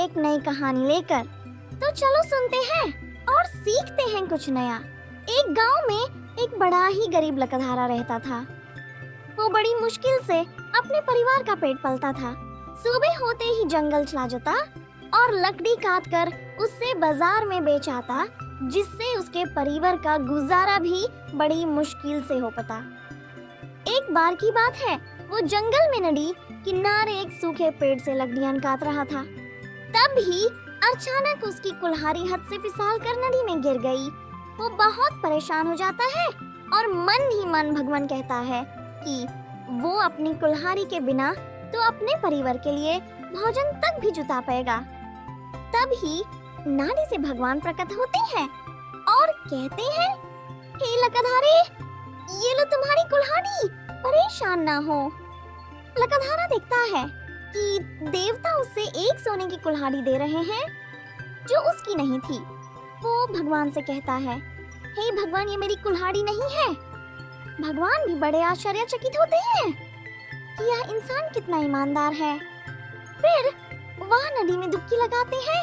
एक नई कहानी लेकर। तो चलो सुनते हैं और सीखते हैं कुछ नया। एक गांव में एक बड़ा ही गरीब लकड़हारा रहता था। वो बड़ी मुश्किल से अपने परिवार का पेट पलता था। सुबह होते ही जंगल चला जाता और लकड़ी काट कर उससे बाजार में बेच आता, जिससे उसके परिवार का गुजारा भी बड़ी मुश्किल से हो पाता। एक बार की बात है, वो जंगल में नदी किनारे एक सूखे पेड़ से लकड़ियां काट रहा था। तभी अचानक उसकी कुल्हाड़ी हाथ से फिसल कर नदी में गिर गई। वो बहुत परेशान हो जाता है और मन ही मन भगवान कहता है कि वो अपनी कुल्हाड़ी के बिना तो अपने परिवार के लिए भोजन तक भी जुटा पाएगा। तभी नारी से भगवान प्रकट होते हैं और कहते हैं, हे लकड़हारे, ये लो तुम्हारी कुल्हाड़ी, परेशान ना हो। लकड़हारा देखता है कि देवता उससे एक सोने की कुल्हाड़ी दे रहे हैं जो उसकी नहीं थी। वो भगवान से कहता है, हे भगवान, ये मेरी कुल्हाड़ी नहीं है। भगवान भी बड़े आश्चर्यचकित होते हैं कि यह इंसान कितना ईमानदार है। फिर वह नदी में डुबकी लगाते हैं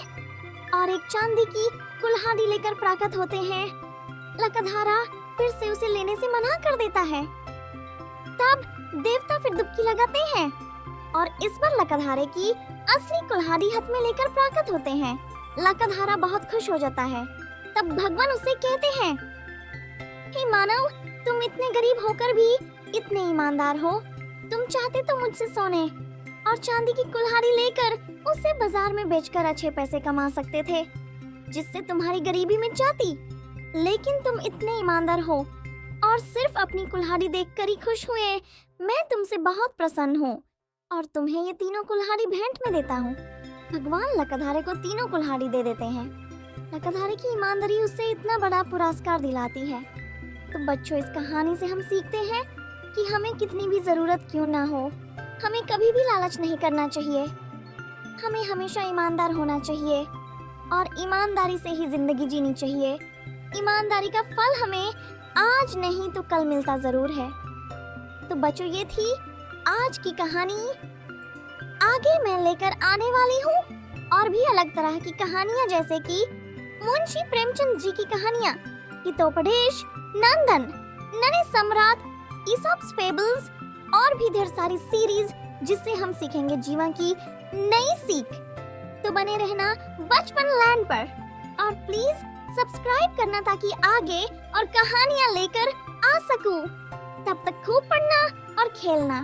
और एक चांदी की कुल्हाड़ी लेकर प्रकट होते हैं। लकड़हारा फिर से उसे लेने से मना कर देता है। तब देवता फिर डुबकी लगाते हैं और इस बार लकड़हारे की असली कुल्हाड़ी हाथ में लेकर प्रकट होते हैं। लकड़हारा बहुत खुश हो जाता है। तब भगवान उसे कहते हैं, हे मानव, तुम इतने गरीब होकर भी इतने ईमानदार हो। तुम चाहते तो मुझसे सोने और चांदी की कुल्हाड़ी लेकर उसे बाजार में बेचकर अच्छे पैसे कमा सकते थे, जिससे तुम्हारी गरीबी मिट जाती। लेकिन तुम इतने ईमानदार हो और सिर्फ अपनी कुल्हाड़ी देखकर ही खुश हुए। मैं तुमसे बहुत प्रसन्न हूँ और तुम्हें ये तीनों कुल्हाड़ी भेंट में देता हूँ। भगवान लकड़हारे को तीनों कुल्हाड़ी दे देते हैं। लकड़हारे की ईमानदारी उससे इतना बड़ा पुरस्कार दिलाती है। तो बच्चों, इस कहानी से हम सीखते हैं कि हमें कितनी भी जरूरत क्यों ना हो, हमें कभी भी लालच नहीं करना चाहिए। हमें हमेशा ईमानदार होना चाहिए और ईमानदारी से ही जिंदगी जीनी चाहिए। ईमानदारी का फल हमें आज नहीं तो कल मिलता जरूर है। तो बच्चों, ये थी आज की कहानी। आगे मैं लेकर आने वाली हूँ और भी अलग तरह की कहानियाँ, जैसे कि मुंशी प्रेमचंद जी की कहानियाँ, हितोपदेश, नंदन, नन्हे सम्राट, ईसॉप्स फेबल्स और भी ढेर सारी सीरीज, जिससे हम सीखेंगे जीवन की नई सीख। तो बने रहना बचपन लैंड पर और प्लीज सब्सक्राइब करना ताकि आगे और कहानियाँ लेकर आ सकूं। तब तक खूब पढ़ना और खेलना।